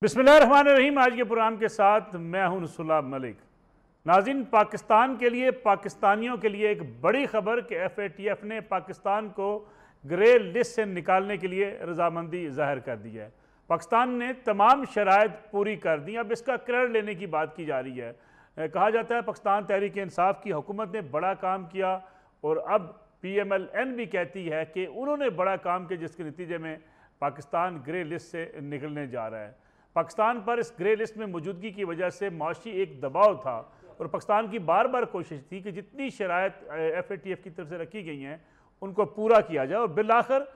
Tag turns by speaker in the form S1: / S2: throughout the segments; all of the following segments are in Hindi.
S1: बिस्मिल्लाहिर्रहमानिर्रहीम। आज के प्रोग्राम के साथ मैं हूं सुलाब मलिक। नाज़रीन, पाकिस्तान के लिए, पाकिस्तानियों के लिए एक बड़ी खबर कि FATF ने पाकिस्तान को ग्रे लिस्ट से निकालने के लिए रजामंदी जाहिर कर दी है। पाकिस्तान ने तमाम शराइत पूरी कर दी। अब इसका क्रेडिट लेने की बात की जा रही है। कहा जाता है पाकिस्तान तहरीक इंसाफ की हुकूमत ने बड़ा काम किया और अब PMLN भी कहती है कि उन्होंने बड़ा काम किया, जिसके नतीजे में पाकिस्तान ग्रे लिस्ट से निकलने जा रहा है। पाकिस्तान पर इस ग्रे लिस्ट में मौजूदगी की वजह से माशी एक दबाव था और पाकिस्तान की बार बार कोशिश थी कि जितनी शराइत FATF की तरफ से रखी गई हैं उनको पूरा किया जाए। और बिलाखिर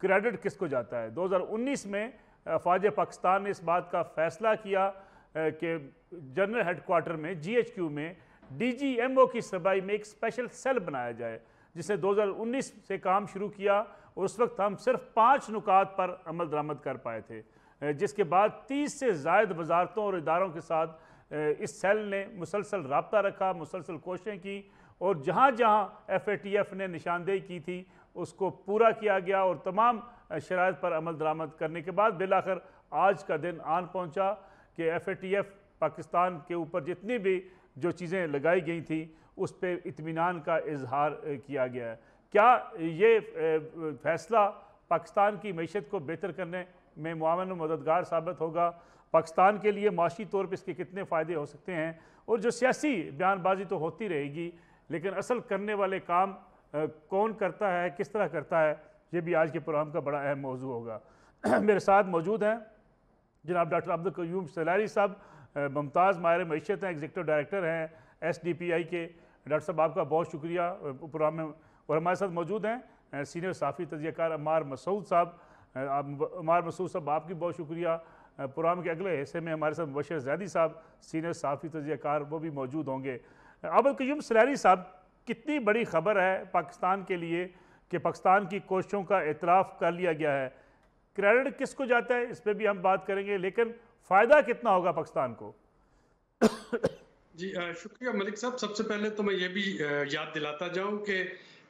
S1: क्रेडिट किसको जाता है? 2019 में अफवाज पाकिस्तान ने इस बात का फैसला किया कि जनरल हेडक्वार्टर में GHQ में DGMO की सरबराही में एक स्पेशल सेल बनाया जाए, जिसने 2019 से काम शुरू किया। और उस वक्त हम सिर्फ 5 नुकात पर अमल दरामद कर पाए थे, जिसके बाद 30 से ज़ायद वजारतों और इदारों के साथ इस सेल ने मुसलसल रब्ता रखा, मुसलसल कोशिशें की और जहाँ जहाँ FATF ने निशानदेही की थी उसको पूरा किया गया। और तमाम शराइत पर अमल दरामद करने के बाद बिलाखिर आज का दिन आन पहुँचा कि FATF पाकिस्तान के ऊपर जितनी भी जो चीज़ें लगाई गई थी उस पर इत्मीनान का इजहार किया गया है। क्या ये फैसला पाकिस्तान की मईशत को बेहतर करने में मुआवन और मददगार साबित होगा? पाकिस्तान के लिए माशी तौर पर इसके कितने फ़ायदे हो सकते हैं? और जो सियासी बयानबाजी तो होती रहेगी, लेकिन असल करने वाले काम कौन करता है, किस तरह करता है, ये भी आज के प्रोग्राम का बड़ा अहम मौजू होगा। मेरे साथ मौजूद हैं जनाब डॉक्टर अब्दुल क़य्यूम सलारी साहब, मुमताज़ माहिर मईशत हैं, एग्जीक्यूटिव डायरेक्टर हैं SDPI के। डॉक्टर साहब आपका बहुत शुक्रिया प्रोग्राम में। और हमारे साथ मौजूद हैं सीनियर साफ़ी तजियाकार अम्मार मसूद साहब। अम्मार मसूद साहब आपकी बहुत शुक्रिया। प्रोग्राम के अगले हिस्से में हमारे साथ मुबशर ज़ैदी साहब, सीनियर साफ़ी तजियाकार, वो भी मौजूद होंगे। अब्दुल क़य्यूम सलारी साहब, कितनी बड़ी खबर है पाकिस्तान के लिए कि पाकिस्तान की कोशिशों का एतराफ़ कर लिया गया है। क्रेडिट किसको जाता है इस पर भी हम बात करेंगे, लेकिन फ़ायदा कितना होगा पाकिस्तान को?
S2: जी शुक्रिया मलिक साहब। सबसे पहले तो मैं ये भी याद दिलाता जाऊं कि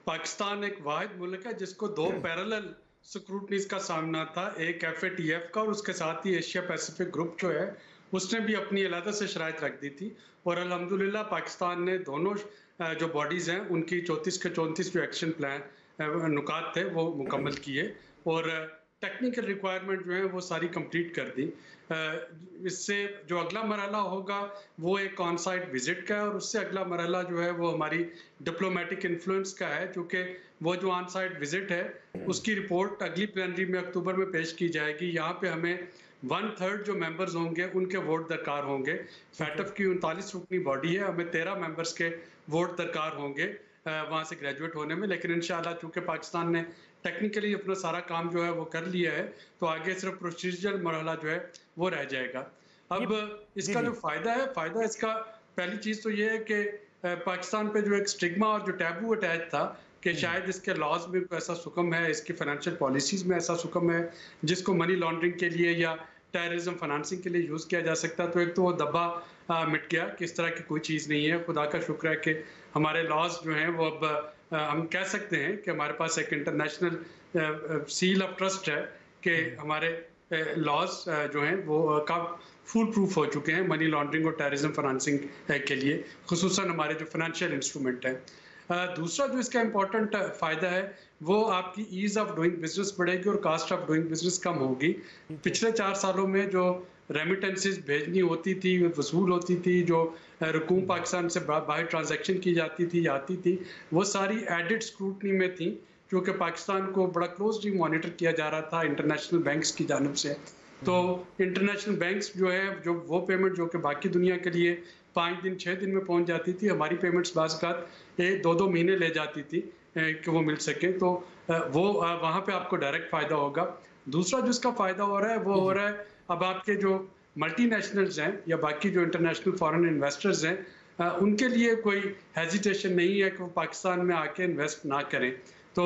S2: पाकिस्तान एक वाहिद मुल्क है जिसको 2 पैरेलल स्क्रूटनीज का सामना था, एक FATF का और उसके साथ ही एशिया पैसिफिक ग्रुप जो है उसने भी अपनी अलग से शराइत रख दी थी। और अल्हम्दुलिल्लाह पाकिस्तान ने दोनों जो बॉडीज़ हैं उनकी 34 के 34 जो एक्शन प्लान नुकात थे वो मुकम्मल किए और टेक्निकल रिक्वायरमेंट जो है वो सारी कंप्लीट कर दी। इससे जो अगला मरहला होगा वो एक ऑन साइट विजिट का है और उससे अगला मरहला जो है वो हमारी डिप्लोमेटिक इन्फ्लुएंस का है, क्योंकि वो जो ऑन साइट विजिट है उसकी रिपोर्ट अगली प्लेनरी में अक्टूबर में पेश की जाएगी। यहाँ पे हमें 1/3 जो मेंबर्स होंगे उनके वोट दरकार होंगे। FATF की 39 रुकनी बॉडी है, हमें 13 मेंबर्स के वोट दरकार होंगे वहाँ से ग्रेजुएट होने में। लेकिन इंशाल्लाह चूँकि पाकिस्तान ने टेक्निकली अपना सारा काम जो है वो कर लिया है तो आगे सिर्फ प्रोसीजरल मरहला जो है वो रह जाएगा। अब इसका जो फ़ायदा इसका पहली चीज़ तो ये है कि पाकिस्तान पे जो एक स्टिग्मा और जो टैबू अटैच था कि शायद इसके लॉज में ऐसा सुकम है, इसकी फाइनेंशियल पॉलिसीज़ में ऐसा सुकम है जिसको मनी लॉन्ड्रिंग के लिए या टेररिज्म फाइनेंसिंग के लिए यूज़ किया जा सकता है। तो एक तो वो दब्बा मिट गया कि इस तरह की कोई चीज़ नहीं है। खुदा का शुक्र है कि हमारे लॉज जो हैं वो अब हम कह सकते हैं कि हमारे पास एक इंटरनेशनल सील ऑफ ट्रस्ट है कि हमारे लॉज जो हैं वो फुल प्रूफ हो चुके हैं मनी लॉन्ड्रिंग और टेररिज्म फाइनेंसिंग के लिए, खुसूसन हमारे जो फाइनेंशियल इंस्ट्रूमेंट है। दूसरा जो इसका इम्पोर्टेंट फ़ायदा है वो आपकी ईज़ ऑफ डूइंग बिजनेस बढ़ेगी और कास्ट ऑफ डूइंग बिजनेस कम होगी। पिछले 4 सालों में जो रेमिटेंसेस भेजनी होती थी, वसूल होती थी, जो रकूम पाकिस्तान से बाहर ट्रांजैक्शन की जाती थी आती थी, वो सारी एडिड स्क्रूटनी में थी, क्योंकि पाकिस्तान को बड़ा क्लोजली मॉनिटर किया जा रहा था इंटरनेशनल बैंक्स की जानिब से। तो इंटरनेशनल बैंक्स जो है जो वो पेमेंट जो कि बाकी दुनिया के लिए 5 दिन 6 दिन में पहुंच जाती थी, हमारी पेमेंट्स बाज़ 2-2 महीने ले जाती थी कि वो मिल सके। तो वो वहाँ पे आपको डायरेक्ट फ़ायदा होगा। दूसरा जो इसका फ़ायदा हो रहा है वो हो रहा है अब आपके जो मल्टीनेशनल्स हैं या बाकी जो इंटरनेशनल फॉरेन इन्वेस्टर्स हैं उनके लिए कोई हेजिटेशन नहीं है कि वो पाकिस्तान में आके इन्वेस्ट ना करें। तो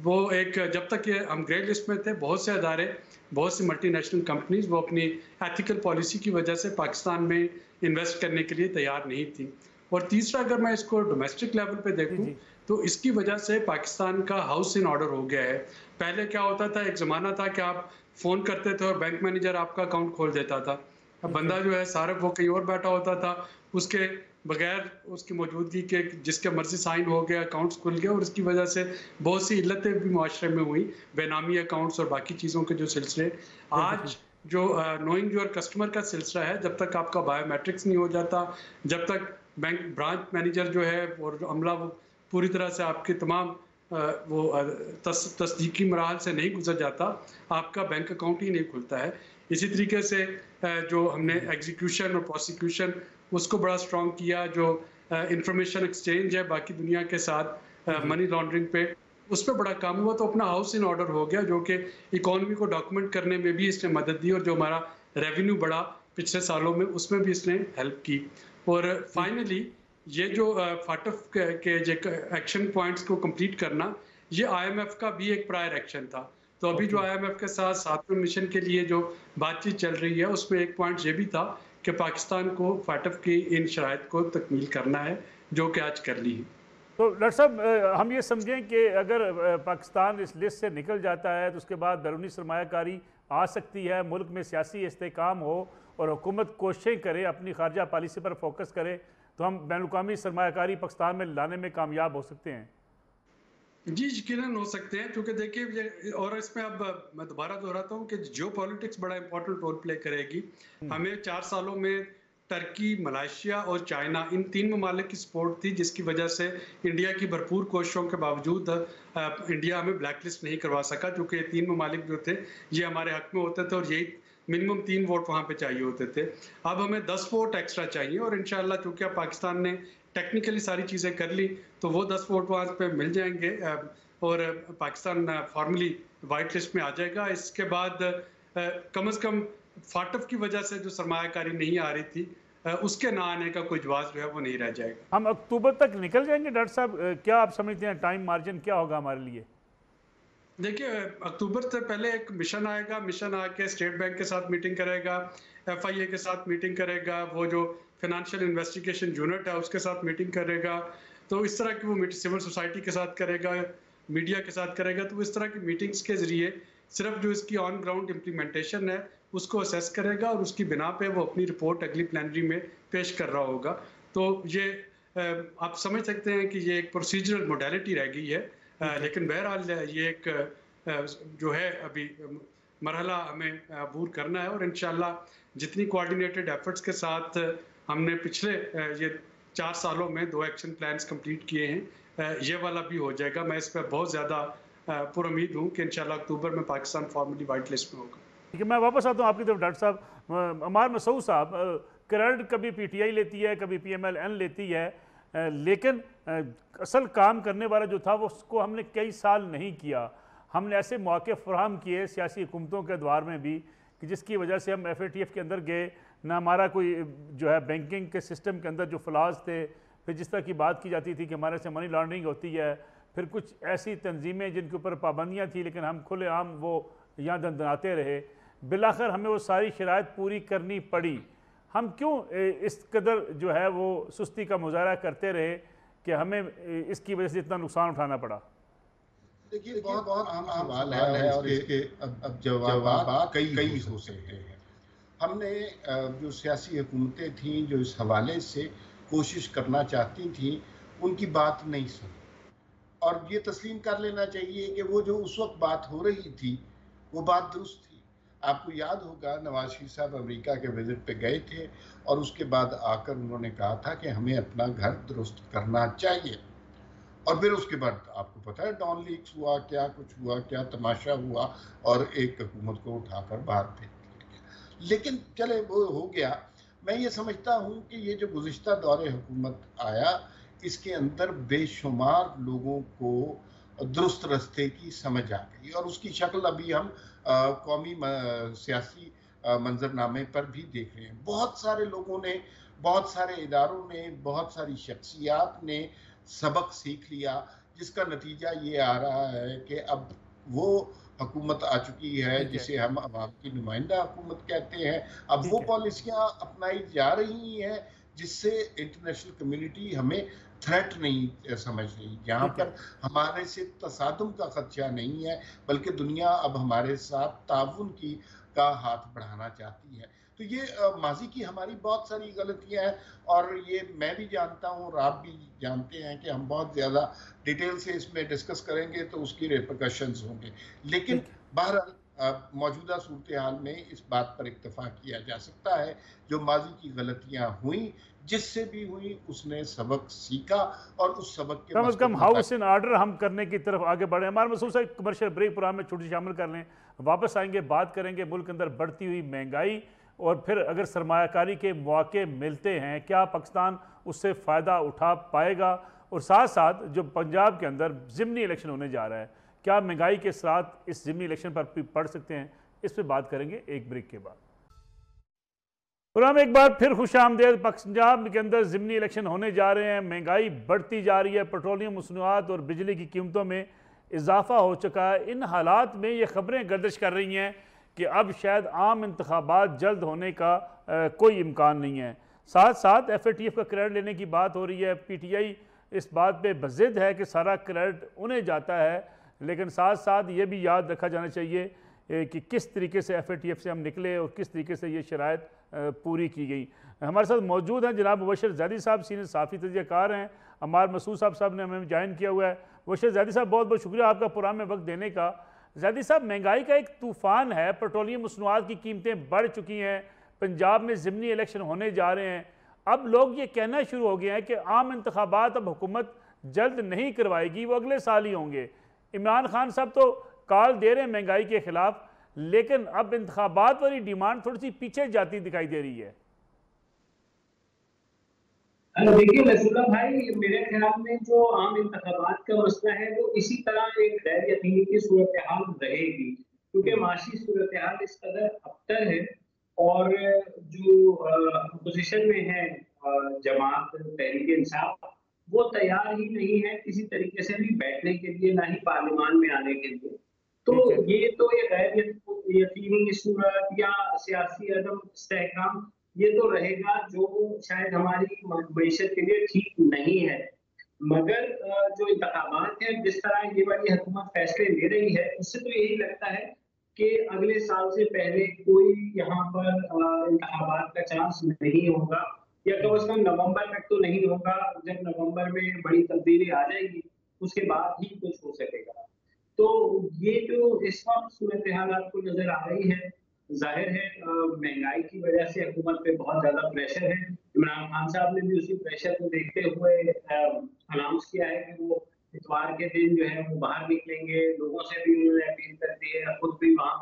S2: वो एक जब तक ये हम ग्रे लिस्ट में थे, बहुत से अदारे, बहुत सी मल्टीनेशनल कंपनीज वो अपनी एथिकल पॉलिसी की वजह से पाकिस्तान में इन्वेस्ट करने के लिए तैयार नहीं थी। और तीसरा अगर मैं इसको डोमेस्टिक लेवल पे देखूं तो इसकी वजह से पाकिस्तान का हाउस इन ऑर्डर हो गया है। पहले क्या होता था, एक ज़माना था कि आप फ़ोन करते थे और बैंक मैनेजर आपका अकाउंट खोल देता था। अब
S1: ठीक
S2: बंदा
S1: है।
S2: जो है सारा वो कहीं और बैठा होता था, उसके बगैर उसकी मौजूदगी के जिसके मर्ज़ी साइन हो गया, अकाउंट्स खुल गए और इसकी वजह से बहुत सी इल्लतें भी मुआशरे में हुई, बेनामी अकाउंट्स और बाकी चीज़ों के जो सिलसिले।
S1: बिल्कुल
S2: आज
S1: ठीक।
S2: जो नोइंग योर कस्टमर का सिलसिला है, जब तक आपका बायोमेट्रिक्स नहीं हो जाता, जब तक बैंक ब्रांच मैनेजर जो है और जो अमला वो पूरी तरह से आपके तमाम तस्दीकी मराहल से नहीं गुजर जाता, आपका बैंक अकाउंट ही नहीं खुलता है। इसी तरीके से जो हमने
S1: जी।
S2: एग्जीक्यूशन और प्रोसिक्यूशन उसको बड़ा स्ट्रॉन्ग किया, जो इंफॉर्मेशन एक्सचेंज है बाकी दुनिया के साथ
S1: जी। जी।
S2: मनी लॉन्ड्रिंग पे, उस पे बड़ा काम हुआ, तो अपना हाउस इन ऑर्डर हो गया, जो कि इकोनॉमी को डॉक्यूमेंट करने में भी इसने मदद दी और जो हमारा रेवेन्यू बढ़ा पिछले सालों में उसमें भी इसने हेल्प की। और
S1: ठीक।
S2: फाइनली ये जो फाटफ के जो एक्शन पॉइंट्स को कंप्लीट करना, ये आईएमएफ का भी एक प्रायर एक्शन था। तो अभी जो
S1: ओके।
S2: आईएमएफ के साथ सातवें मिशन के लिए जो बातचीत चल रही है, उसमें एक पॉइंट ये भी था कि पाकिस्तान को फाटफ की इन शराइत को तकमील करना है, जो कि आज कर ली है।
S1: तो डॉक्टर साहब, हम ये समझें कि अगर पाकिस्तान इस लिस्ट से निकल जाता है तो उसके बाद बैरूनी सरमायाकारी आ सकती है, मुल्क में सियासी इस्तेहकाम हो और हुकूमत कोशिशें करे, अपनी खारजा पॉलिसी पर फोकस करे, तो हम बैनुल-अक़वामी सरमायाकारी पाकिस्तान में लाने में कामयाब हो सकते हैं।
S2: जी, यकीनन हो सकते हैं, क्योंकि देखिए ये और इसमें अब मैं दोबारा दोहराता हूँ कि जियोपॉलिटिक्स बड़ा इंपॉर्टेंट रोल प्ले करेगी। हमें 4 सालों में टर्की, मलेशिया और चाइना, इन 3 ममालिक की सपोर्ट थी, जिसकी वजह से इंडिया की भरपूर कोशिशों के बावजूद इंडिया हमें ब्लैक लिस्ट नहीं करवा सका, क्योंकि ये 3 ममालिक जो थे ये हमारे हक में होते थे और यही मिनिमम 3 वोट वहाँ पे चाहिए होते थे। अब हमें 10 वोट एक्स्ट्रा चाहिए और इंशाल्लाह चूँकि अब पाकिस्तान ने टेक्निकली सारी चीज़ें कर ली, तो वो 10 वोट वहाँ पे मिल जाएंगे और पाकिस्तान फॉर्मली वाइट लिस्ट में आ जाएगा। इसके बाद कम से कम फाटफ की वजह से जो सरमायाकारी नहीं आ रही थी, उसके ना आने का कोई जवाब जो है वो नहीं रह जाएगा।
S1: हम अक्टूबर तक निकल जाएंगे डॉक्टर साहब? क्या आप समझते हैं टाइम मार्जिन क्या होगा हमारे लिए?
S2: देखिए, अक्टूबर से पहले एक मिशन आएगा, मिशन आके स्टेट बैंक के साथ मीटिंग करेगा, एफआईए के साथ मीटिंग करेगा, वो जो फाइनेंशियल इन्वेस्टिगेशन यूनिट है उसके साथ मीटिंग करेगा। तो इस तरह की वो सिविल सोसाइटी के साथ करेगा, मीडिया के साथ करेगा। तो इस तरह की मीटिंग्स के ज़रिए सिर्फ जो इसकी ऑन ग्राउंड इम्प्लीमेंटेशन है उसको असेस करेगा और उसकी बिना पे वो अपनी रिपोर्ट अगली प्लेनरी में पेश कर रहा होगा। तो ये आप समझ सकते हैं कि ये एक प्रोसीजरल मोडालिटी रह गई है।
S1: ठीक है।
S2: लेकिन बहरहाल ये एक जो है अभी मरहला हमें अबूर करना है और इंशाल्लाह जितनी कोऑर्डिनेटेड एफर्ट्स के साथ हमने पिछले ये 4 सालों में 2 एक्शन प्लान्स कंप्लीट किए हैं, ये वाला भी हो जाएगा। मैं इस पर बहुत ज़्यादा पुरुम्मीद हूँ कि इंशाल्लाह अक्टूबर में पाकिस्तान फॉर्मली वाइट लिस्ट में होगा।
S1: ठीक है, मैं वापस आता हूँ आपकी तरफ डॉक्टर साहब। अमार मसूद साहब, क्रेडिट कभी पीटीआई लेती है, कभी पीएमएल-एन लेती है, लेकिन असल काम करने वाला जो था वो उसको हमने कई साल नहीं किया। हमने ऐसे मौके फराहम किए सियासी हुकूमतों के द्वार में भी कि जिसकी वजह से हम FATF के अंदर गए ना, हमारा कोई जो है बैंकिंग के सिस्टम के अंदर जो फ्लॉज थे, फिर जिस तरह की बात की जाती थी कि हमारे से मनी लॉन्ड्रिंग होती है, फिर कुछ ऐसी तंजीमें जिनके ऊपर पाबंदियाँ थी लेकिन हम खुलेआम वो यहाँ दंदनाते रहे, बिलाखिर हमें वो सारी शराइत पूरी करनी पड़ी। हम क्यों इस कदर जो है वो सुस्ती का मुजाहरा करते रहे कि हमें इसकी वजह से इतना नुकसान उठाना पड़ा?
S3: देखिए, बहुत बहुत आम सवाल है और इसके अब जवाब कई हो सकते हैं। हमने जो सियासी हुकूमतें थीं जो इस हवाले से कोशिश करना चाहती थीं, उनकी बात नहीं सुनी और ये तस्लीम कर लेना चाहिए कि वो जो उस वक्त बात हो रही थी वो बात दुरुस्त थी। आपको याद होगा नवाज शरीफ साहब अमेरिका के विजिट पे गए थे और उसके बाद आकर उन्होंने कहा था कि हमें अपना घर दुरुस्त करना चाहिए और फिर उसके बाद आपको पता है डॉन लीक्स हुआ, क्या कुछ हुआ, क्या तमाशा हुआ और एक हुकूमत को उठाकर बाहर फेंक दिया। लेकिन चले वो हो गया। मैं ये समझता हूँ कि ये जो गुज़िश्ता दौरे हुकूमत आया, इसके अंदर बेशुमार लोगों को दुरुस्त रास्ते की समझ आ गई और उसकी शक्ल अभी हम कौमी सियासी मंजरनामे पर भी देख रहे हैं। बहुत सारे लोगों ने, बहुत सारे इदारों ने, बहुत सारी शख्सियात ने सबक सीख लिया, जिसका नतीजा ये आ रहा है कि अब वो हुकूमत आ चुकी है जिसे हम अवाम की नुमाइंदा हुकूमत कहते हैं। अब वो पॉलिसियाँ अपनाई जा रही हैं जिससे इंटरनेशनल कम्युनिटी हमें थ्रेट नहीं समझ रही। यहाँ पर हमारे से तसादुम का खदशा नहीं है, बल्कि दुनिया अब हमारे साथ ताउन का हाथ बढ़ाना चाहती है। तो ये माजी की हमारी बहुत सारी गलतियां हैं, और ये मैं भी जानता हूँ और आप भी जानते हैं कि हम बहुत ज़्यादा डिटेल से इसमें डिस्कस करेंगे तो उसकी रेपरकशंस होंगे। लेकिन बहरहाल मौजूदा सूरत हाल में इस बात पर इत्तफाक किया जा सकता है, जो माजी की गलतियां हुई, जिससे भी हुई, उसने सबक सीखा और उस सबक के
S1: कम से कम
S3: मसलूब
S1: हाउस इन ऑर्डर हम करने की तरफ आगे बढ़े। हमारे महसूस है कमर्शियल ब्रेक प्रोग्राम में छोटी शामिल कर लें, वापस आएंगे, बात करेंगे मुल्क के अंदर बढ़ती हुई महंगाई, और फिर अगर सरमायाकारी के मौके मिलते हैं क्या पाकिस्तान उससे फ़ायदा उठा पाएगा, और साथ साथ जो पंजाब के अंदर ज़िमनी इलेक्शन होने जा रहा है, क्या महंगाई के साथ इस ज़िमनी इलेक्शन पर पड़ सकते हैं, इस पर बात करेंगे एक ब्रेक के बाद। प्रोग्राम एक बार फिर खुश आमदेद। पंजाब के अंदर ज़िमनी इलेक्शन होने जा रहे हैं, महंगाई बढ़ती जा रही है, पेट्रोलियम मसनूआत और बिजली की कीमतों में इजाफा हो चुका है। इन हालात में ये खबरें गर्दिश कर रही हैं कि अब शायद आम इंतखाबात जल्द होने का कोई इम्कान नहीं है। साथ साथ FATF का क्रेडिट लेने की बात हो रही है। PTI इस बात पे बज़िद है कि सारा क्रेडिट उन्हें जाता है, लेकिन साथ साथ ये भी याद रखा जाना चाहिए कि किस तरीके से FATF से हम निकले और किस तरीके से ये शराइत पूरी की गई। हमारे साथ मौजूद हैं जनाब मुबशर ज़ैदी साहब, सीनियर साफ़ी तजज़ियाकार हैं। अमार मसूद साहब ने हमें ज्वाइन किया हुआ है। मुबशर ज़ैदी साहब, बहुत बहुत शुक्रिया आपका प्रोग्राम में वक्त देने का। ज़ैदी साहब, महंगाई का एक तूफ़ान है, पेट्रोलियम मसनूआत की कीमतें बढ़ चुकी हैं, पंजाब में ज़िमनी इलेक्शन होने जा रहे हैं, अब लोग ये कहना शुरू हो गए हैं कि आम इंतखाबात अब हुकूमत जल्द नहीं करवाएगी, वो अगले साल ही होंगे। इमरान खान साहब तो कॉल दे रहे हैं महंगाई के खिलाफ, लेकिन अब इंतखाबात वाली डिमांड थोड़ी सी पीछे जाती दिखाई दे रही है।
S4: देखिए रसूला भाई, मेरे ख्याल में जो आम इंतखाबात का मसला है वो इसी तरह एक गैर यकीनी की सूरत हाल रहेगी, क्योंकि माशी सूरत हाल इस कदर अबतर है, और जो अपोजिशन में है जमात तहरीक इंसाफ, वो तैयार ही नहीं है किसी तरीके से भी बैठने के लिए, ना ही पार्लियामान में आने के लिए। तो ये तो ये गैर यकीनी सूरत या सियासी अदम इस्तेहकाम ये तो रहेगा, जो शायद हमारी मईशत के लिए ठीक नहीं है। मगर जो इंतखाबात है, जिस तरह ये वाली हुकूमत फैसले ले रही है, उससे तो यही लगता है कि अगले साल से पहले कोई यहाँ पर इंतखाबात का चांस नहीं होगा, या कम से कम नवंबर तक तो नहीं होगा। जब नवंबर में बड़ी तब्दीली आ जाएगी, उसके बाद ही कुछ हो सकेगा। तो ये जो इस वक्त सूरत हाल आपको नजर आ रही है, जाहिर है महंगाई की वजह से हुकूमत पे बहुत ज्यादा प्रेशर है। इमरान खान साहब ने भी उसी प्रेशर को देखते हुए अनाउंस किया है कि वो इतवार के दिन जो है वो बाहर निकलेंगे। लोगों से भी उन्होंने अपील कर दी है, खुद भी वहाँ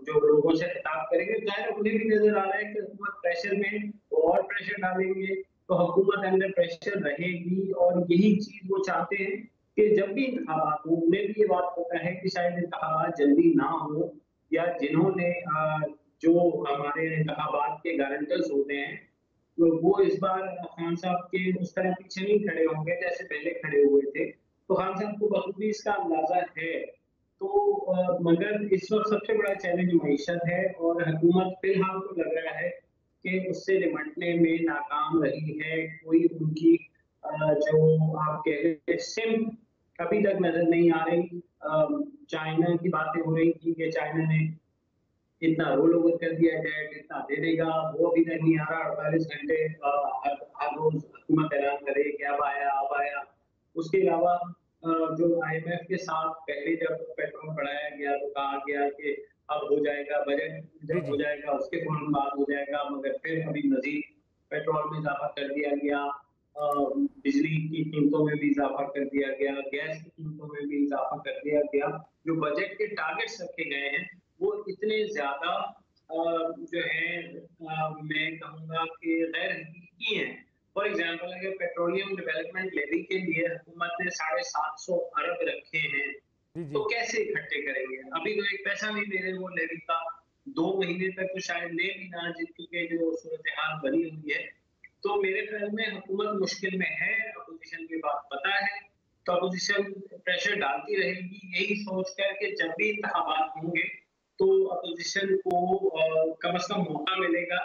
S4: जो लोगों से खिताब करेंगे। जाहिर उन्हें भी नजर आ रहा है कि हुकूमत प्रेशर में और प्रेशर डालेंगे तो हुकूमत अंडर प्रेशर रहेगी, और यही चीज वो चाहते हैं कि जब भी इंतखाबात हो, उन्हें भी ये बात पता है कि शायद इंतखाबात जल्दी ना हो, या जिन्होंने जो हमारे इंतखाबात के गारंटर्स होते हैं, तो वो इस बार खान साहब के उस तरह पीछे नहीं खड़े होंगे जैसे पहले खड़े हुए थे। तो खान साहब को बखूबी इसका अंदाजा है। तो मगर इस वक्त सबसे बड़ा चैलेंज मईशत है, और हुकूमत फिलहाल तो लग रहा है कि उससे निपटने में नाकाम रही है। कोई उनकी जो आप कह रहे सिम अभी तक नजर नहीं आ रही। चाइना की बातें हो रही थी कि चाइना ने इतना रोल ओवर कर दिया है, इतना दे देगा, वो अभी तक नहीं आ रहा। 48 घंटे हर रोज हुकूमत ऐलान करे कि अब आया। उसके अलावा जो IMF के साथ पहले जब पेट्रोल बढ़ाया गया तो कहा गया कि अब हो जाएगा, बजट जब हो जाएगा उसके फौरन बाद हो जाएगा, मगर फिर अभी मजीद पेट्रोल में इजाफा कर दिया गया, बिजली की कीमतों में भी इजाफा कर दिया गया, गैस की कीमतों में भी इजाफा कर दिया गया। जो बजट के टारगेट्स रखे गए हैं वो इतने ज्यादा जो है मैं कहूँगा कि गैर हकीकी हैं। फॉर एग्जाम्पल, अगर पेट्रोलियम डेवलपमेंट लेवी के लिए हुकूमत ने 750 अरब रखे हैं, तो कैसे इकट्ठे करेंगे? अभी तो एक पैसा नहीं दे रहे वो लेवी का, 2 महीने तक तो शायद ले भी ना, जिनकी जो सूरत हाल बनी हुई है। तो मेरे ख्याल में हुकूमत मुश्किल में है, अपोजिशन की बात पता है, तो अपोजिशन प्रेशर डालती रहेगी, यही सोचकर कि जब भी इंतखाबात होंगे तो अपोजिशन को कम से कम मौका मिलेगा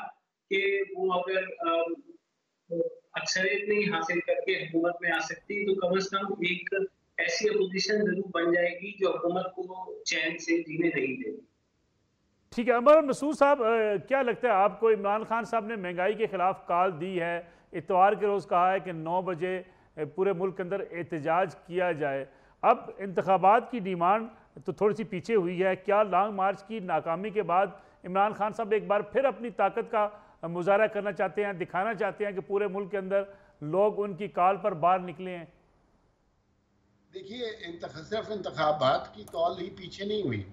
S4: कि वो अगर अक्सरियत नहीं हासिल करके हुकूमत में आ सकती, तो कम से कम एक ऐसी अपोजिशन जरूर बन जाएगी जो हुकूमत को चैन से जीने नहीं देगी।
S1: ठीक है। अमर मसूद साहब, क्या लगता है आपको, इमरान खान साहब ने महंगाई के खिलाफ कॉल दी है, इतवार के रोज़ कहा है कि 9 बजे पूरे मुल्क के अंदर एहतजाज किया जाए। अब इंतखाबात की डिमांड तो थोड़ी सी पीछे हुई है, क्या लॉन्ग मार्च की नाकामी के बाद इमरान खान साहब एक बार फिर अपनी ताकत का मुजाहरा करना चाहते हैं, दिखाना चाहते हैं कि पूरे मुल्क के अंदर लोग उनकी कॉल पर बाहर निकले हैं?
S3: देखिए, सिर्फ इंतखाबात की कॉल ही पीछे नहीं हुई,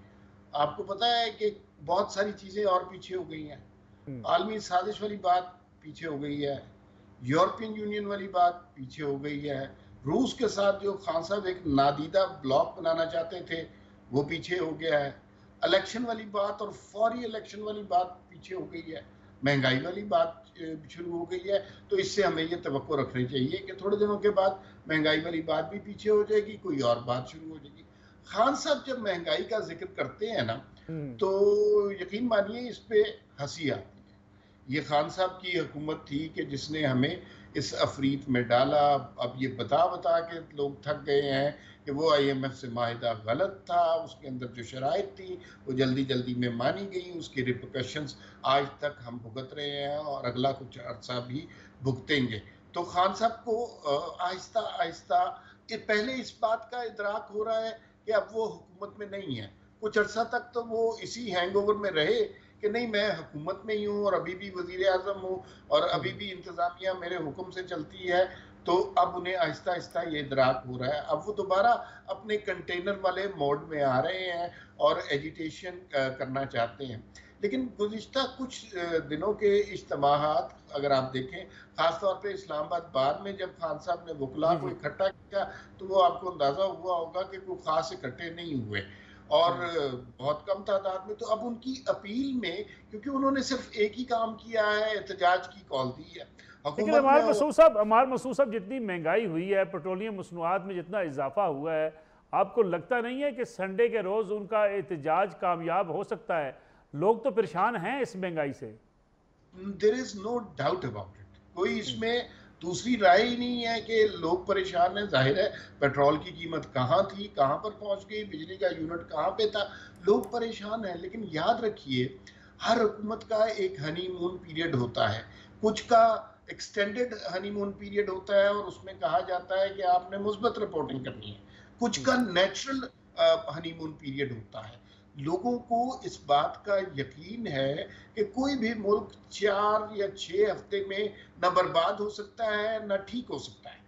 S3: आपको पता है कि बहुत सारी चीज़ें और पीछे हो गई हैं। आलमी साजिश वाली बात पीछे हो गई है, यूरोपियन यूनियन वाली बात पीछे हो गई है, रूस के साथ जो खान साहब एक नादीदा ब्लॉक बनाना चाहते थे वो पीछे हो गया है, इलेक्शन वाली बात और फौरी इलेक्शन वाली बात पीछे हो गई है, महंगाई वाली बात शुरू हो गई है। तो इससे हमें ये तवक्को रखनी चाहिए कि थोड़े दिनों के बाद महंगाई वाली बात भी पीछे हो जाएगी, कोई और बात शुरू हो जाएगी। खान साहब जब महंगाई का जिक्र करते हैं ना, तो यकीन मानिए इस पे हंसी आती है। ये खान साहब की हुकूमत थी कि जिसने हमें इस अफरीत में डाला। अब ये बता बता के लोग थक गए हैं कि वो IMF से माहिदा गलत था, उसके अंदर जो शराइत थी वो जल्दी जल्दी में मानी गई, उसके रिपरकशंस आज तक हम भुगत रहे हैं और अगला कुछ अर्सा भी भुगतेंगे। तो खान साहब को आहिस्ता आहिस्ता पहले इस बात का इदराक हो रहा है कि अब वो हुकूमत में नहीं है। कुछ अर्सा तक तो वो इसी हैंगओवर में रहे कि नहीं, मैं हुकूमत में ही हूँ और अभी भी वजीर आज़म हूँ और अभी भी इंतज़ामिया मेरे हुक्म से चलती है। तो अब उन्हें आहिस्ता आहिस्ता ये इदराक हो रहा है, अब वो दोबारा अपने कंटेनर वाले मोड में आ रहे हैं और एजिटेशन करना चाहते हैं। लेकिन गुज़िश्ता कुछ दिनों के इज्तिमाआत अगर आप देखें, ख़ासतौर पे इस्लामाबाद बार में जब खान साहब ने वकला को इकट्ठा किया, तो वो आपको अंदाज़ा हुआ होगा कि कोई ख़ास इकट्ठे नहीं हुए और बहुत कम तादाद में। तो अब उनकी अपील में, क्योंकि उन्होंने सिर्फ एक ही काम किया है, एहतजाज की कॉल दी है।
S1: लेकिन अमार मसूद साहब, जितनी महंगाई हुई है, पेट्रोलियम मसनूआत में जितना इजाफा हुआ है, आपको लगता नहीं है कि संडे के रोज़ उनका एहतजाज कामयाब हो सकता है? लोग तो परेशान हैं इस महंगाई से।
S3: There is no doubt about it, कोई इसमें दूसरी राय ही नहीं है कि लोग परेशान हैं। जाहिर है पेट्रोल की कीमत कहाँ थी, कहाँ पर पहुंच गई, बिजली का यूनिट कहाँ पे था, लोग परेशान हैं। लेकिन याद रखिए, हर हुकूमत का एक हनीमून पीरियड होता है, कुछ का एक्सटेंडेड हनीमून पीरियड होता है और उसमें कहा जाता है कि आपने मुस्बत रिपोर्टिंग करनी है, कुछ का नेचुरल हनीमून पीरियड होता है। लोगों को इस बात का यकीन है कि कोई भी मुल्क 4 या 6 हफ्ते में न बर्बाद हो सकता है न ठीक हो सकता है।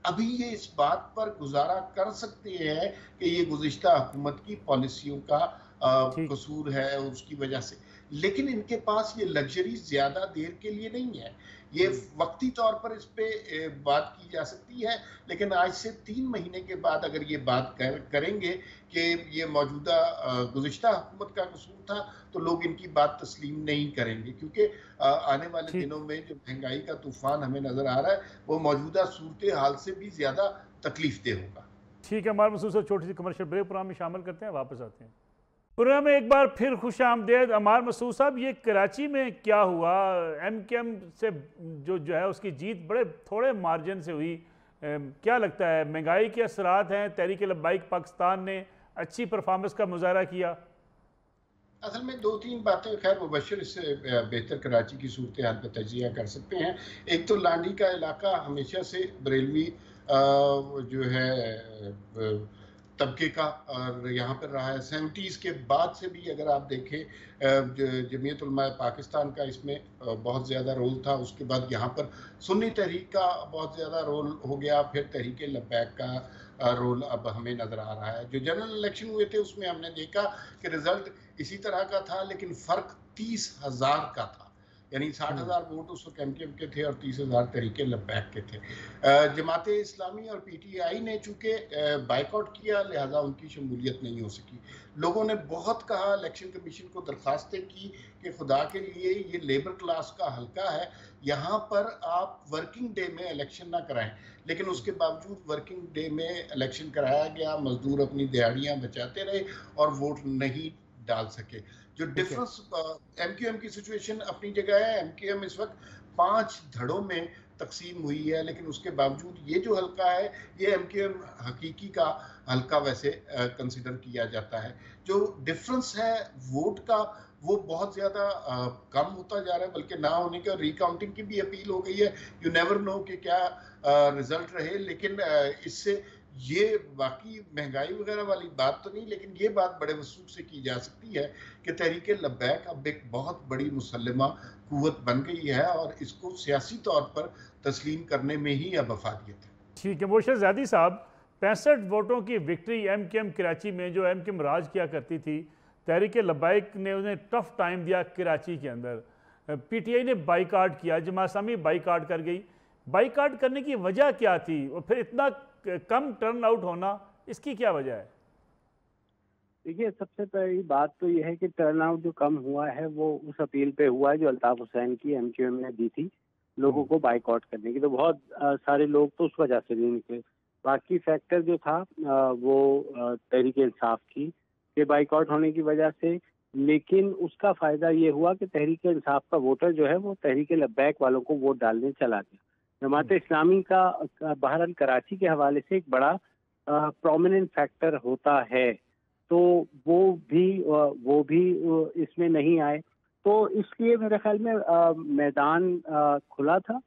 S3: अभी ये इस बात पर गुजारा कर सकते हैं कि ये गुज़िश्ता हुकूमत की पॉलिसियों का कसूर है उसकी वजह से, लेकिन इनके पास ये लग्जरी ज्यादा देर के लिए नहीं है। ये वक्ती तौर पर इस पे बात की जा सकती है, लेकिन आज से 3 महीने के बाद अगर ये बात करेंगे कि ये मौजूदा गुज़िश्ता हुकूमत का कसूर था, तो लोग इनकी बात तस्लीम नहीं करेंगे, क्योंकि आने वाले दिनों में जो महंगाई का तूफान हमें नजर आ रहा है वो मौजूदा सूरत हाल से भी ज्यादा तकलीफ देह होगा।
S1: ठीक है, हमारे महसूस छोटी सी कमर्शियल ब्रेक प्रोग्राम में शामिल करते हैं, वापस आते हैं प्रोग्राम में। एक बार फिर खुश आमदेद अमार मसूद साहब। ये कराची में क्या हुआ, MKM से जो है उसकी जीत बड़े थोड़े मार्जिन से हुई, क्या लगता है महंगाई के असरात हैं? तहरीक लब्बाइक पाकिस्तान ने अच्छी परफॉर्मेंस का मुजाहरा किया।
S3: असल में 2-3 बातें खैर मुबशर इससे बेहतर कराची की सूरत हाल पर तजिया कर सकते हैं। एक तो लांडी का इलाका हमेशा से बरेलवी जो है तबके का और यहाँ पर रहा है। 70s के बाद से भी अगर आप देखें जमीयत उलमा पाकिस्तान का इसमें बहुत ज़्यादा रोल था। उसके बाद यहाँ पर सुन्नी तहरीक का बहुत ज़्यादा रोल हो गया, फिर तहरीक लब्बैक का रोल अब हमें नज़र आ रहा है। जो जनरल इलेक्शन हुए थे उसमें हमने देखा कि रिज़ल्ट इसी तरह का था, लेकिन फ़र्क 30,000 का था, यानी 60,000 वोट उस वक्त MKM के थे और 30,000 तहरीक लब्बैक के थे। जमात इस्लामी और PTI ने चूँकि बाइकआउट किया, लिहाजा उनकी शमूलियत नहीं हो सकी। लोगों ने बहुत कहा, इलेक्शन कमीशन को दरख्वास्तें की कि खुदा के लिए ये लेबर क्लास का हल्का है, यहाँ पर आप वर्किंग डे में इलेक्शन ना कराएं। लेकिन उसके बावजूद वर्किंग डे में इलेक्शन कराया गया, मजदूर अपनी दिहाड़ियाँ बचाते रहे और वोट नहीं डाल सके। जो डिफरेंस MQM की सिचुएशन अपनी जगह है। MQM इस वक्त 5 धड़ों में तकसीम हुई है, लेकिन उसके बावजूद ये जो हल्का है ये MQM हकीकी का हल्का वैसे कंसिडर किया जाता है। जो डिफरेंस है वोट का वो बहुत ज़्यादा कम होता जा रहा है, बल्कि ना होने का रिकाउंटिंग की भी अपील हो गई है। यू नेवर नो कि क्या रिजल्ट रहे, लेकिन इससे ये बाकी महंगाई वगैरह वाली बात तो नहीं, लेकिन ये बात बड़े वसूख से की जा सकती है कि तहरीक लब्बैक अब एक बहुत बड़ी मुसल्लमा कुव्वत बन गई है और इसको सियासी तौर पर तस्लीम करने में ही अब अफादियत है।
S1: ठीक है मोशर ज़ादी साहब, 65 वोटों की विक्ट्री MQM कराची में, जो MQM राज किया करती थी, तहरीक लब्बैक ने उन्हें टफ टाइम दिया कराची के अंदर। PTI ने बाइकाट किया, जमात इस्लामी बाइकाट कर गई। बाइकाट करने की वजह क्या थी और फिर इतना कम टर्न आउट होना, इसकी क्या वजह है?
S5: देखिए, सबसे पहली बात तो यह है कि टर्न आउट जो कम हुआ है वो उस अपील पे हुआ है जो अल्ताफ हुसैन की MQM ने दी थी लोगों को बाइकआउट करने की। तो बहुत सारे लोग तो उस वजह से नहीं निकले। बाकी फैक्टर जो था वो तहरीक इंसाफ की के बाइकआउट होने की वजह से, लेकिन उसका फायदा ये हुआ कि तहरीक इंसाफ का वोटर जो है वो तहरीक लब्बैक वालों को वोट डालने चला गया। जमात इस्लामी का बहरहाल कराची के हवाले से एक बड़ा प्रोमिनेंट फैक्टर होता है, तो वो भी इसमें नहीं आए। तो इसलिए मेरे ख्याल में मैदान खुला था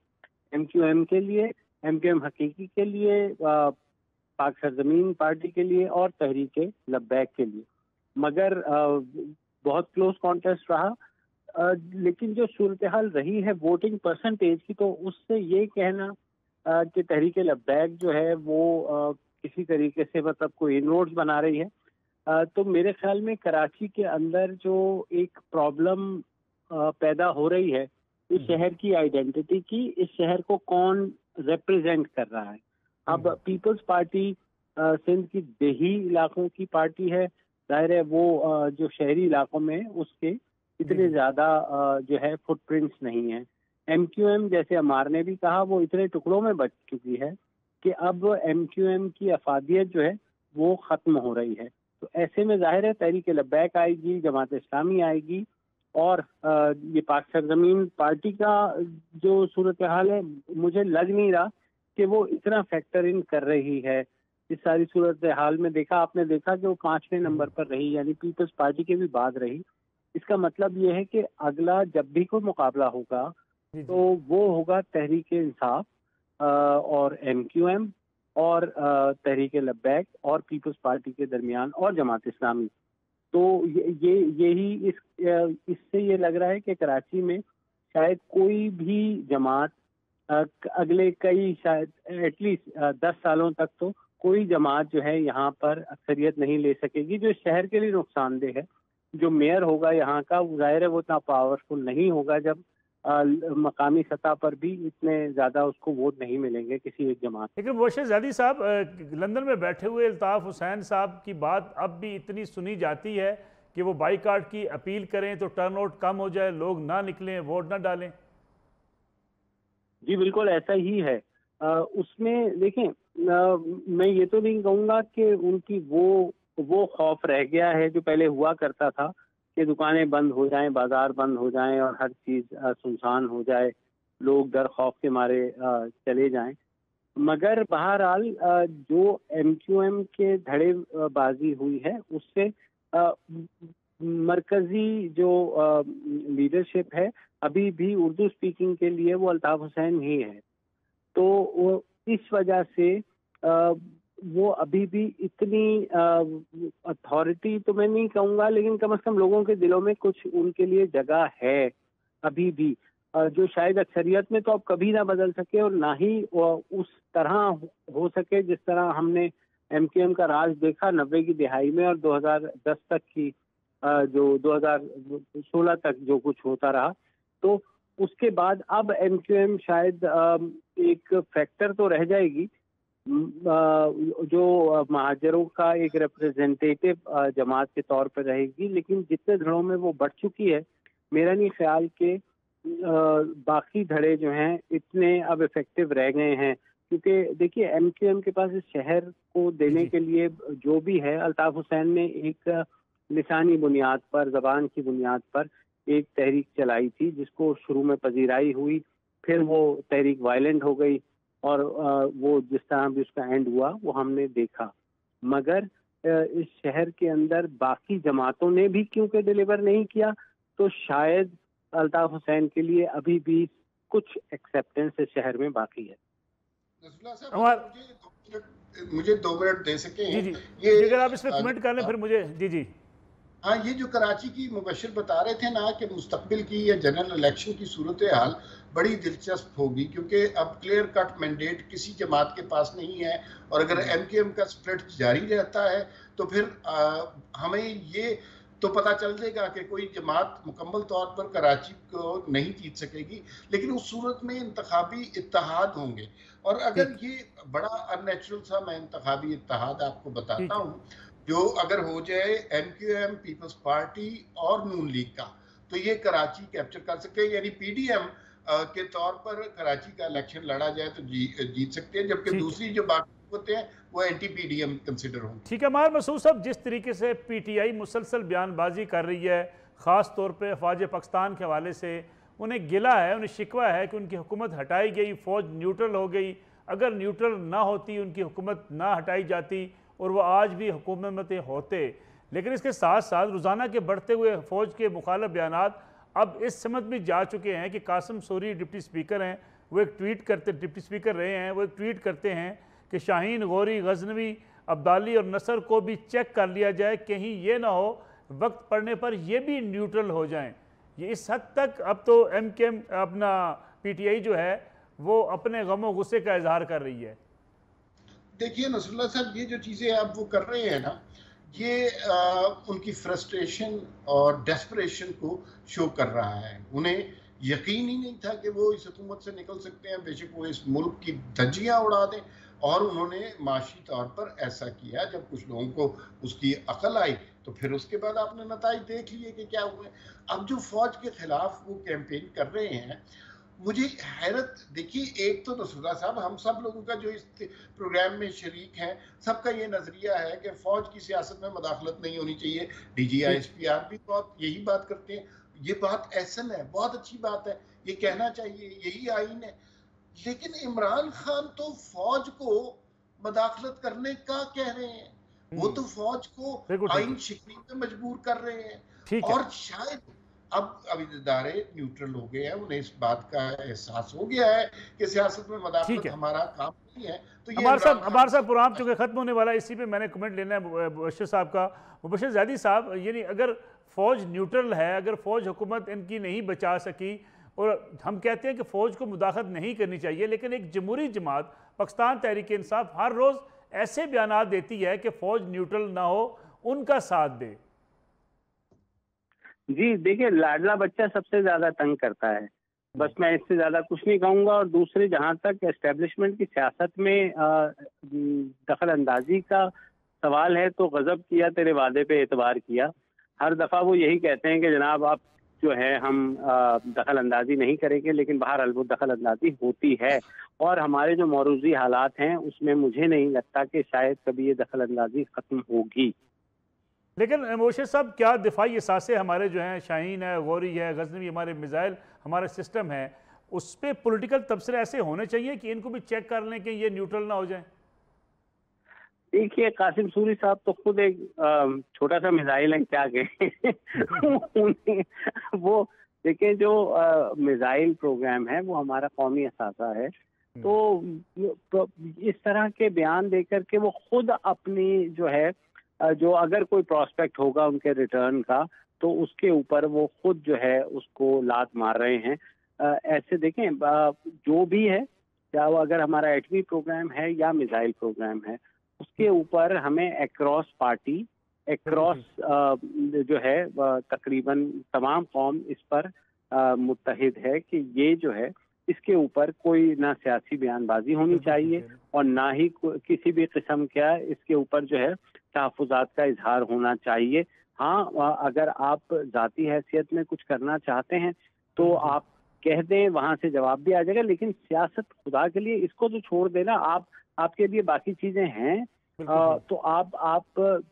S5: MQM के लिए, MQM हकीकी के लिए, पाक सरजमीन पार्टी के लिए और तहरीक लब्बैक के लिए। मगर बहुत क्लोज कॉन्टेस्ट रहा। लेकिन जो सूरत हाल रही है वोटिंग परसेंटेज की, तो उससे ये कहना कि तहरीक लब्बैक जो है वो किसी तरीके से मतलब कोई इनरोड्स बना रही है, तो मेरे ख्याल में कराची के अंदर जो एक प्रॉब्लम पैदा हो रही है इस शहर की आइडेंटिटी की, इस शहर को कौन रिप्रेजेंट कर रहा है। अब पीपल्स पार्टी सिंध की देही इलाकों की पार्टी है, जाहिर है वो जो शहरी इलाकों में उसके इतने ज्यादा जो है फुटप्रिंट्स नहीं है। MQM, जैसे अमार ने भी कहा, वो इतने टुकड़ों में बच चुकी है कि अब MQM की अफादियत जो है वो खत्म हो रही है। तो ऐसे में जाहिर है तहरीक लब्बैक आएगी, जमात इस्लामी आएगी, और ये पाक सरजमीन पार्टी का जो सूरत हाल है मुझे लग नहीं रहा कि वो इतना फैक्टर इन कर रही है। इस सारी सूरत हाल में आपने देखा कि वो 5वें नंबर पर रही, यानी पीपल्स पार्टी के भी बाद रही। इसका मतलब ये है कि अगला जब भी कोई मुकाबला होगा तो वो होगा तहरीक इंसाफ और MQM और तहरीक लब्बैक और पीपल्स पार्टी के दरमियान और जमात इस्लामी। तो यही इससे ये लग रहा है कि कराची में शायद कोई भी जमात अगले कई शायद एटलीस्ट 10 सालों तक तो कोई जमात जो है यहाँ पर अक्सरियत नहीं ले सकेगी, जो शहर के लिए नुकसानदेह है। जो मेयर होगा यहाँ का जाहिर है वो इतना पावरफुल नहीं होगा जब मकामी सतह पर भी इतने ज़्यादा उसको वोट नहीं मिलेंगे किसी एक जमात।
S1: लेकिन मोशर ज़ादी साहब, लंदन में बैठे हुए अल्ताफ हुसैन साहब की बात अब भी इतनी सुनी जाती है कि वो बाइकाट की अपील करें तो टर्नआउट कम हो जाए, लोग ना निकलें, वोट ना डालें।
S5: जी बिल्कुल ऐसा ही है। उसमें देखें, मैं ये तो नहीं कहूँगा कि उनकी वो खौफ रह गया है जो पहले हुआ करता था कि दुकानें बंद हो जाएं, बाजार बंद हो जाएं और हर चीज़ सुनसान हो जाए, लोग डर खौफ के मारे चले जाएं। मगर बहरहाल जो MQM के धड़े बाजी हुई है उससे मरकजी जो लीडरशिप है अभी भी उर्दू स्पीकिंग के लिए वो अल्ताफ हुसैन ही है। तो वो इस वजह से वो अभी भी इतनी अथॉरिटी तो मैं नहीं कहूँगा, लेकिन कम से कम लोगों के दिलों में कुछ उनके लिए जगह है अभी भी, जो शायद अक्सरियत में तो अब कभी ना बदल सके और ना ही उस तरह हो सके जिस तरह हमने MQM का राज देखा 90 की दिहाई में और 2010 तक की जो 2016 तक जो कुछ होता रहा। तो उसके बाद अब MQM शायद एक फैक्टर तो रह जाएगी, जो महाजरों का एक रिप्रेजेंटेटिव जमात के तौर पर रहेगी, लेकिन जितने धड़ों में वो बढ़ चुकी है मेरा नहीं ख्याल कि बाकी धड़े जो हैं इतने अब इफेक्टिव रह गए हैं। क्योंकि देखिए MQM के पास इस शहर को देने के लिए जो भी है, अल्ताफ हुसैन ने एक लिसानी बुनियाद पर, जबान की बुनियाद पर एक तहरीक चलाई थी, जिसको शुरू में पजीराई हुई, फिर वो तहरीक वायलेंट हो गई और वो जिस तरह भी उसका एंड हुआ वो हमने देखा। मगर इस शहर के अंदर बाकी जमातों ने भी क्योंकि डिलीवर नहीं किया, तो शायद अल्ताफ हुसैन के लिए अभी भी कुछ एक्सेप्टेंस इस शहर में बाकी है।
S3: मुझे 2 मिनट दे सके?
S1: जी जी, ये अगर आप इसमें कमेंट कर लें फिर मुझे। जी जी
S3: हाँ, ये जो कराची की मुबशिर बता रहे थे ना कि मुस्तकबिल की या जनरल इलेक्शन की सूरत हाल बड़ी दिलचस्प होगी, क्योंकि अब क्लियर कट मैंडेट किसी जमात के पास नहीं है, और अगर MKM का स्प्लिट जारी रहता है तो फिर हमें ये तो पता चल जाएगा कि कोई जमात मुकम्मल तौर पर कराची को नहीं जीत सकेगी, लेकिन उस सूरत में इंतखाबी इत्तेहाद होंगे। और अगर ये बड़ा अननेचुरल सा, मैं इंतखाबी इत्तेहाद आपको बताता हूँ, जो अगर हो जाए MQM, पीपल्स पार्टी और नून लीग का, तो ये कराची कैप्चर कर सकते हैं, यानी PDM के तौर पर कराची का इलेक्शन लड़ा जाए तो जीत सकते हैं, जबकि दूसरी जो बाकी होते हैं वो एंटी PDM कंसिडर होंगे।
S1: ठीक है मार मसूद साहब, जिस तरीके से PTI मुसलसल बयानबाजी कर रही है, ख़ास तौर पे अफवाज पाकिस्तान के हवाले से, उन्हें गिला है, उन्हें शिकवा है कि उनकी हुकूमत हटाई गई, फ़ौज न्यूट्रल हो गई। अगर न्यूट्रल ना होती, उनकी हुकूमत ना हटाई जाती और वो आज भी हुकूमतें होते। लेकिन इसके साथ साथ रोज़ाना के बढ़ते हुए फ़ौज के मुखालिफ बयानात अब इस समझ भी जा चुके हैं कि कासिम सूरी डिप्टी स्पीकर हैं, वो एक ट्वीट करते, डिप्टी स्पीकर रहे हैं, वो एक ट्वीट करते हैं कि शाहीन, गौरी, गजनवी, अब्दाली और नसर को भी चेक कर लिया जाए, कहीं ये ना हो वक्त पड़ने पर ये भी न्यूट्रल हो जाएं। ये इस हद तक अब तो MKM अपना PTI जो है वो अपने गमो गुस्से का इजहार कर रही है।
S3: देखिए नसरुल्लाह साहब, ये जो चीज़ें अब वो कर रहे हैं ना, ये उनकी फ्रस्ट्रेशन और डेस्परेशन को शो कर रहा है। उन्हें यकीन ही नहीं था कि वो इस हुकूमत से निकल सकते हैं, बेशक वो इस मुल्क की धज्जियाँ उड़ा दें, और उन्होंने माशी तौर पर ऐसा किया। जब कुछ लोगों को उसकी अकल आई तो फिर उसके बाद आपने नताइज देख लिए कि क्या हुए। अब जो फौज के खिलाफ वो कैंपेन कर रहे हैं, मुझे हैरत, देखिए एक तो नसरुल्लाह साहब, हम सब लोगों का जो इस प्रोग्राम में शरीक हैं, सबका ये नजरिया है कि फौज की सियासत में मुदाखलत नहीं होनी चाहिए। DG ISPR भी बहुत यही बात करते हैं। ये बात एहसन है, बहुत अच्छी बात है, ये कहना चाहिए, यही आईन है। लेकिन इमरान खान तो फौज को मुदाखलत करने का कह रहे हैं, वो तो फौज को आईन शिकनी में मजबूर कर रहे हैं। और शायद अब इदारे न्यूट्रल हो गए हैं, उन्हें इस बात का एहसास हो गया है कि सियासत में मुदाखलत हमारा काम नहीं है। तो ये
S1: हमारे साथ प्रोग्राम चूंकि खत्म होने वाला है, इसी पे मैंने कमेंट लेना है मुबशिर साहब का। मुबशिर ज़ैदी साहब, यानी अगर फौज न्यूट्रल है, अगर फौज हुकूमत इनकी नहीं बचा सकी, और हम कहते हैं कि फ़ौज को मुदाखलत नहीं करनी चाहिए, लेकिन एक जमहूरी जमात पाकिस्तान तहरीक इंसाफ हर रोज़ ऐसे बयान देती है कि फ़ौज न्यूट्रल ना हो, उनका साथ दे।
S5: जी देखिए, लाडला बच्चा सबसे ज़्यादा तंग करता है, बस मैं इससे ज़्यादा कुछ नहीं कहूँगा। और दूसरे, जहाँ तक एस्टेब्लिशमेंट की सियासत में दखल अंदाजी का सवाल है, तो गज़ब किया तेरे वादे पे एतबार किया। हर दफ़ा वो यही कहते हैं कि जनाब आप जो है हम दखल अंदाजी नहीं करेंगे, लेकिन बहरहाल वो दखल अंदाजी होती है। और हमारे जो मौरूज़ी हालात हैं उसमें मुझे नहीं लगता कि शायद कभी ये दखल अंदाजी ख़त्म होगी।
S1: लेकिन मुबशिर साहब, क्या दिफाई असासे हमारे जो हैं, शाहीन है, गौरी है, गजनवी, हमारे मिसाइल, हमारा सिस्टम है, उस पर पॉलिटिकल तबसरे ऐसे होने चाहिए कि इनको भी चेक कर लें कि ये न्यूट्रल ना हो जाए?
S5: देखिए, कासिम सूरी साहब तो खुद एक छोटा सा मिसाइल है, क्या कहें। वो देखिए, जो मिसाइल प्रोग्राम है वो हमारा कौमी असासा है, तो इस तरह के बयान देकर के वो खुद अपनी जो है, जो अगर कोई प्रोस्पेक्ट होगा उनके रिटर्न का, तो उसके ऊपर वो खुद जो है उसको लात मार रहे हैं। ऐसे देखें, जो भी है, क्या वो अगर हमारा एटमी प्रोग्राम है या मिसाइल प्रोग्राम है, उसके ऊपर हमें अक्रॉस पार्टी, अक्रॉस जो है तकरीबन तमाम कौम इस पर मुत्तहिद है कि ये जो है, इसके ऊपर कोई ना सियासी बयानबाजी होनी चाहिए और ना ही किसी भी किस्म का इसके ऊपर जो है तहफ़्फ़ुज़ात का इजहार होना चाहिए। हाँ, अगर आप ज़ाती हैसियत में कुछ करना चाहते हैं तो आप कह दें, वहाँ से जवाब भी आ जाएगा, लेकिन सियासत खुदा के लिए इसको तो छोड़ देना। आपके लिए बाकी चीज़ें हैं, तो आप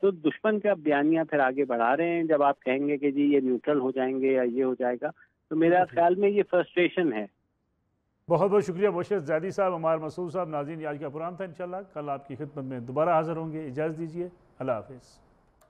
S5: तो दुश्मन का बयानियां फिर आगे बढ़ा रहे हैं जब आप कहेंगे कि जी ये न्यूट्रल हो जाएंगे या ये हो जाएगा, तो मेरा ख्याल में ये फ्रस्ट्रेशन है।
S1: बहुत बहुत शुक्रिया मोशर ज़ैदी साहब, अमार मसूद साहब। नाज़रीन, आज का प्रोग्राम था, इंशाल्लाह कल आपकी खिदमत में दोबारा हाजिर होंगे। इजाज़त दीजिए, अल्लाह हाफ़िज़।